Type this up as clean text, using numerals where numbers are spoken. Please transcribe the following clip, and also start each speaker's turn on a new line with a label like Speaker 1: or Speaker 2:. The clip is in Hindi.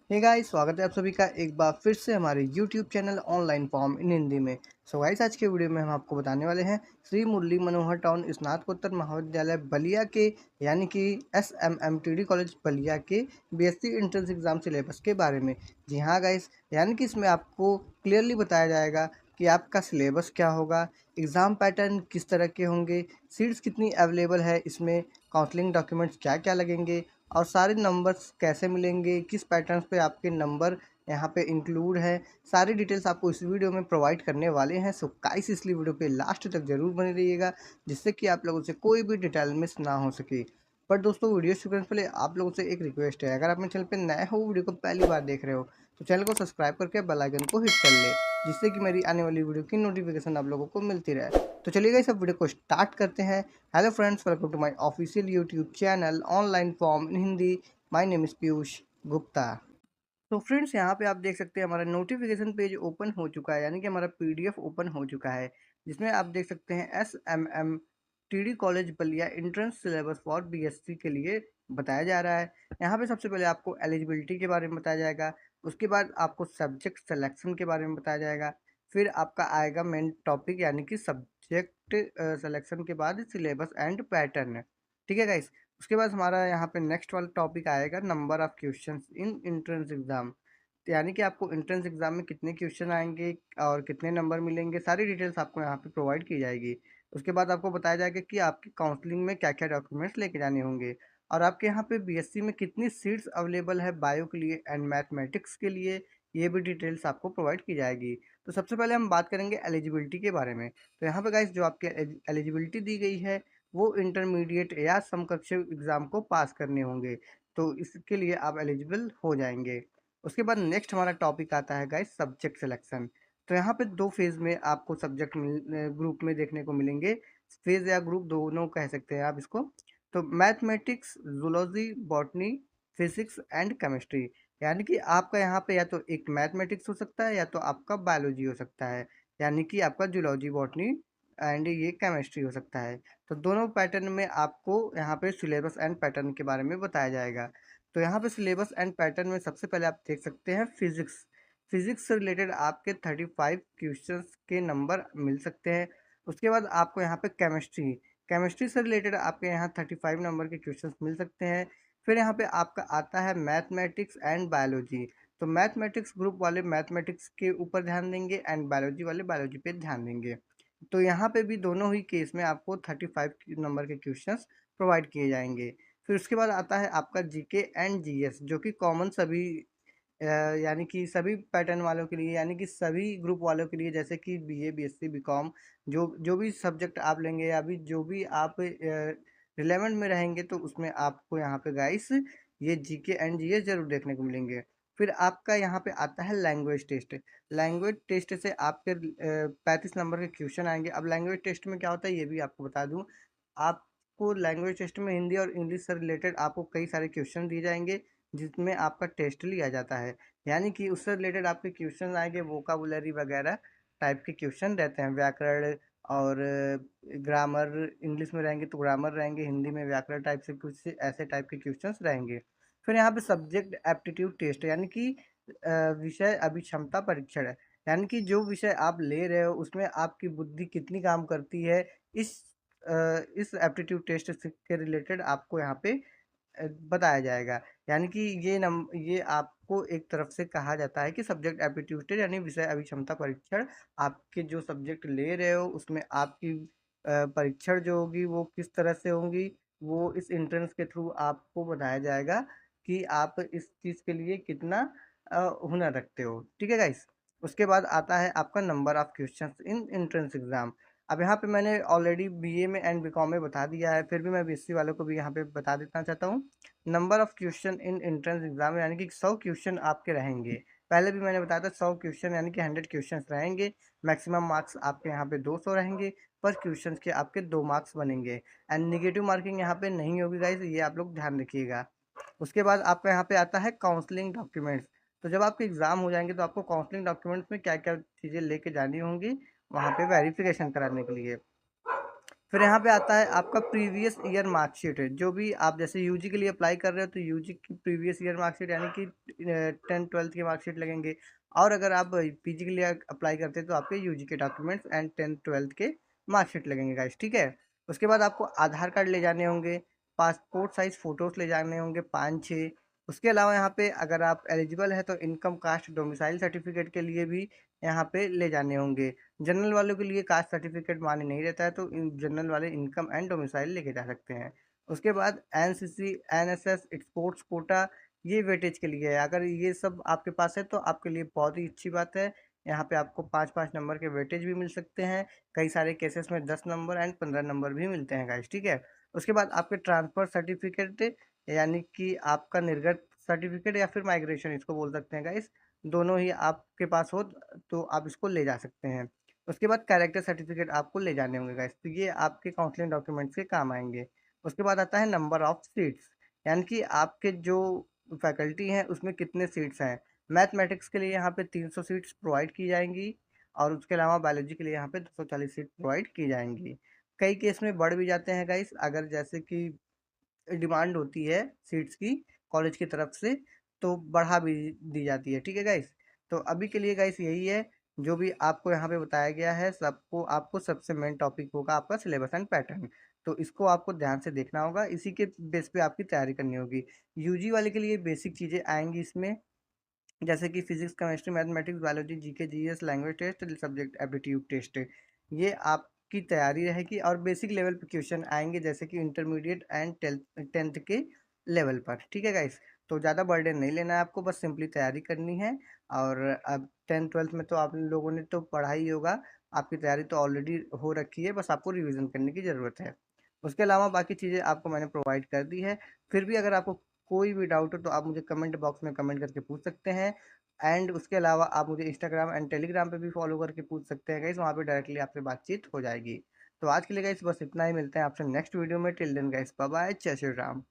Speaker 1: हे गाइस, स्वागत है आप सभी का एक बार फिर से हमारे YouTube channel online form in Hindi में। सो गाइस, आज के वीडियो में हम आपको बताने वाले हैं श्री मुरली मनोहर टाउन स्नातकोत्तर महाविद्यालय बलिया के यानी कि SMMTD कॉलेज बलिया के बीएससी एंट्रेंस एग्जाम सिलेबस के बारे में। जी हाँ गाइस, यानी कि इसमें आपको क्लियरली बताया जाएगा कि आपका सिलेबस क्या होगा, एग्ज़ाम पैटर्न किस तरह के होंगे, सीट्स कितनी अवेलेबल है, इसमें काउंसलिंग डॉक्यूमेंट्स क्या क्या लगेंगे और सारे नंबर्स कैसे मिलेंगे, किस पैटर्न्स पे आपके नंबर यहाँ पे इंक्लूड है। सारी डिटेल्स आपको इस वीडियो में प्रोवाइड करने वाले हैं। सो गाइस, इसलिए वीडियो पे लास्ट तक जरूर बने रहिएगा, जिससे कि आप लोगों से कोई भी डिटेल मिस ना हो सके। पर दोस्तों, वीडियो शुरू करने से पहले आप लोगों से एक रिक्वेस्ट है, अगर आप मेरे चैनल पे नए हो, वीडियो को पहली बार देख रहे हो, तो चैनल को सब्सक्राइब करके बेल आइकन को हिट कर ले, जिससे कि मेरी आने वाली वीडियो की नोटिफिकेशन आप लोगों को मिलती रहे। तो चलिए गाइस, अब वीडियो को स्टार्ट करते हैं। Hello friends, welcome to my official YouTube channel online form in Hindi. My name is Piyush Gupta. तो फ्रेंड्स, यहाँ पे आप देख सकते हैं हमारा नोटिफिकेशन पेज ओपन हो चुका है, यानी कि हमारा पीडीएफ ओपन हो चुका है, जिसमें आप देख सकते हैं SMMTD college Ballia entrance syllabus for BSc के लिए बताया जा रहा है। यहाँ पे सबसे पहले आपको एलिजिबिलिटी के बारे में बताया जाएगा, उसके बाद आपको सब्जेक्ट सिलेक्शन के बारे में बताया जाएगा, फिर आपका आएगा मेन टॉपिक यानी कि सब्जेक्ट सिलेक्शन के बाद सिलेबस एंड पैटर्न। ठीक है गाइस। उसके बाद हमारा यहाँ पे नेक्स्ट वाला टॉपिक आएगा number of questions in entrance exam. यानी कि आपको एंट्रेंस एग्जाम में कितने क्वेश्चन आएंगे और कितने नंबर मिलेंगे, सारी डिटेल्स आपको यहाँ पे प्रोवाइड की जाएगी। उसके बाद आपको बताया जाएगा कि आपकी काउंसलिंग में क्या क्या डॉक्यूमेंट्स लेके जाने होंगे, और आपके यहाँ पे बीएससी में कितनी सीट्स अवेलेबल है बायो के लिए एंड मैथमेटिक्स के लिए, ये भी डिटेल्स आपको प्रोवाइड की जाएगी। तो सबसे पहले हम बात करेंगे एलिजिबिलिटी के बारे में। तो यहाँ पे गाइस, जो आपकी एलिजिबिलिटी दी गई है वो इंटरमीडिएट या समकक्ष एग्ज़ाम को पास करने होंगे, तो इसके लिए आप एलिजिबल हो जाएंगे। उसके बाद नेक्स्ट हमारा टॉपिक आता है गाइस सब्जेक्ट सिलेक्शन। तो यहाँ पे दो फेज़ में आपको सब्जेक्ट ग्रुप में देखने को मिलेंगे। फेज़ या ग्रुप दोनों कह सकते हैं आप इसको। तो mathematics, zoology, botany, physics and chemistry. यानी कि आपका यहाँ पे या तो एक मैथमेटिक्स हो सकता है या तो आपका बायोलॉजी हो सकता है, यानी कि आपका जूलॉजी, बॉटनी एंड ये केमिस्ट्री हो सकता है। तो दोनों पैटर्न में आपको यहाँ पे सिलेबस एंड पैटर्न के बारे में बताया जाएगा। तो यहाँ पे सिलेबस एंड पैटर्न में सबसे पहले आप देख सकते हैं फिजिक्स। फिजिक्स से रिलेटेड आपके 35 क्वेश्चंस के नंबर मिल सकते हैं। उसके बाद आपको यहाँ पे केमिस्ट्री, केमिस्ट्री से रिलेटेड आपके यहाँ 35 नंबर के क्वेश्चंस मिल सकते हैं। फिर यहाँ पे आपका आता है मैथमेटिक्स एंड बायोलॉजी। तो मैथमेटिक्स ग्रुप वाले मैथमेटिक्स के ऊपर ध्यान देंगे एंड बायोलॉजी वाले बायोलॉजी पे ध्यान देंगे। तो यहाँ पे भी दोनों ही केस में आपको 35 नंबर के क्वेश्चंस प्रोवाइड किए जाएंगे। फिर उसके बाद आता है आपका जीके एंड जीएस, जो कि कॉमन सभी यानी कि सभी पैटर्न वालों के लिए, यानी कि सभी ग्रुप वालों के लिए, जैसे कि बीए, बीएससी, बीकॉम, जो जो भी सब्जेक्ट आप लेंगे या भी जो भी आप रिलेवेंट में रहेंगे, तो उसमें आपको यहाँ पे गाइस ये जीके एंड जीएस जरूर देखने को मिलेंगे। फिर आपका यहाँ पे आता है लैंग्वेज टेस्ट। लैंग्वेज टेस्ट से आपके 35 नंबर के क्वेश्चन आएंगे। अब लैंग्वेज टेस्ट में क्या होता है ये भी आपको बता दूं। आपको लैंग्वेज टेस्ट में हिंदी और इंग्लिश से रिलेटेड आपको कई सारे क्वेश्चन दिए जाएंगे, जिसमें आपका टेस्ट लिया जाता है। यानी कि उससे रिलेटेड आपके क्वेश्चन आएंगे, वोकाबुलरी वगैरह टाइप के क्वेश्चन रहते हैं, व्याकरण और ग्रामर। इंग्लिश में रहेंगे तो ग्रामर रहेंगे, हिंदी में व्याकरण टाइप से कुछ ऐसे टाइप के क्वेश्चंस रहेंगे। फिर यहाँ पे सब्जेक्ट एप्टीट्यूड टेस्ट, यानी कि विषय अभिक्षमता परीक्षण है। यानी कि जो विषय आप ले रहे हो उसमें आपकी बुद्धि कितनी काम करती है, इस इस एप्टीट्यूड टेस्ट से के रिलेटेड आपको यहाँ पे बताया जाएगा। यानी कि ये आपको एक तरफ से कहा जाता है कि सब्जेक्ट एप्टीट्यूड टेस्ट यानी विषय अभिक्षमता परीक्षण, आपके जो सब्जेक्ट ले रहे हो उसमें आपकी परीक्षण जो होगी वो किस तरह से होंगी, वो इस एंट्रेंस के थ्रू आपको बताया जाएगा कि आप इस चीज़ के लिए कितना हुनर रखते हो। ठीक है गाइस। उसके बाद आता है आपका number of questions in entrance exam. अब यहाँ पे मैंने ऑलरेडी बीए में एंड बीकॉम में बता दिया है, फिर भी मैं बीएससी वालों को भी यहाँ पे बता देना चाहता हूँ। Number of question in entrance exam यानी कि 100 क्वेश्चन आपके रहेंगे। पहले भी मैंने बताया था 100 क्वेश्चन यानी कि 100 क्वेश्चन रहेंगे। मैक्सिमम मार्क्स आपके यहाँ पे 200 रहेंगे। पर क्वेश्चन के आपके 2 मार्क्स बनेंगे एंड निगेटिव मार्किंग यहाँ पे नहीं होगी गाइज, ये आप लोग ध्यान रखिएगा। उसके बाद आपका यहाँ पे आता है काउंसलिंग डॉक्यूमेंट्स। तो जब आपके एग्जाम हो जाएंगे तो आपको काउंसलिंग डॉक्यूमेंट्स में क्या क्या चीज़ें लेके जानी होंगी वहाँ पे वेरिफिकेशन कराने के लिए। फिर यहाँ पे आता है आपका प्रीवियस ईयर मार्कशीट है, जो भी आप जैसे यूजी के लिए अप्लाई कर रहे हो तो यूजी की प्रीवियस ईयर मार्कशीट यानी कि 10th 12th की मार्कशीट लगेंगे। और अगर आप पीजी के लिए अप्लाई करते हैं तो आपके यूजी के डॉक्यूमेंट्स एंड 10th 12th के मार्कशीट लगेंगे गाइस, ठीक है। उसके बाद आपको आधार कार्ड ले जाने होंगे, पासपोर्ट साइज फोटोज ले जाने होंगे 5-6। उसके अलावा यहाँ पे अगर आप एलिजिबल है तो इनकम कास्ट डोमिसाइल सर्टिफिकेट के लिए भी यहाँ पे ले जाने होंगे। जनरल वालों के लिए कास्ट सर्टिफिकेट मान्य नहीं रहता है, तो जनरल वाले इनकम एंड डोमिसाइल लेके जा सकते हैं। उसके बाद एनसीसी, एनएसएस, स्पोर्ट्स कोटा, ये वेटेज के लिए है। अगर ये सब आपके पास है तो आपके लिए बहुत ही अच्छी बात है। यहाँ पे आपको 5-5 नंबर के वेटेज भी मिल सकते हैं। कई सारे केसेस में 10 नंबर एंड 15 नंबर भी मिलते हैं गाइस, ठीक है। उसके बाद आपके ट्रांसफर सर्टिफिकेट यानी कि आपका निर्गत सर्टिफिकेट या फिर माइग्रेशन इसको बोल सकते हैं गाइस, दोनों ही आपके पास हो तो आप इसको ले जा सकते हैं। उसके बाद कैरेक्टर सर्टिफिकेट आपको ले जाने होंगे गाइस, तो ये आपके काउंसलिंग डॉक्यूमेंट्स के काम आएंगे। उसके बाद आता है नंबर ऑफ सीट्स, यानी कि आपके जो फैकल्टी हैं उसमें कितने सीट्स हैं। मैथमेटिक्स के लिए यहाँ पे 300 सीट्स प्रोवाइड की जाएंगी, और उसके अलावा बायोलॉजी के लिए यहाँ पे 240 सीट प्रोवाइड की जाएंगी। कई केस में बढ़ भी जाते हैं गाइस, अगर जैसे कि डिमांड होती है सीट्स की कॉलेज की तरफ से, तो बढ़ा भी दी जाती है, ठीक है गाइस। तो अभी के लिए गाइस यही है, जो भी आपको यहाँ पे बताया गया है सबको, आपको सबसे मेन टॉपिक होगा आपका सिलेबस एंड पैटर्न। तो इसको आपको ध्यान से देखना होगा, इसी के बेस पे आपकी तैयारी करनी होगी। यूजी वाले के लिए बेसिक चीज़ें आएंगी इसमें, जैसे कि physics, chemistry, mathematics, biology, GK, GS, language test, subject aptitude test, ये आपकी तैयारी रहेगी। और बेसिक लेवल पे क्वेश्चन आएंगे जैसे कि इंटरमीडिएट एंड टेंथ के लेवल पर, ठीक है गाइस। तो ज़्यादा बर्डन नहीं लेना है आपको, बस सिंपली तैयारी करनी है। और अब 10th 12th में तो आप लोगों ने तो पढ़ा ही होगा, आपकी तैयारी तो ऑलरेडी हो रखी है, बस आपको रिवीजन करने की ज़रूरत है। उसके अलावा बाकी चीज़ें आपको मैंने प्रोवाइड कर दी है। फिर भी अगर आपको कोई भी डाउट हो तो आप मुझे कमेंट बॉक्स में कमेंट करके पूछ सकते हैं। एंड उसके अलावा आप मुझे इंस्टाग्राम एंड टेलीग्राम पे भी फॉलो करके पूछ सकते हैं गाइस, वहाँ पे डायरेक्टली आपसे बातचीत हो जाएगी। तो आज के लिए गाइस बस इतना ही, मिलते हैं आपसे नेक्स्ट वीडियो में। Till then guys, bye bye, जय श्री राम।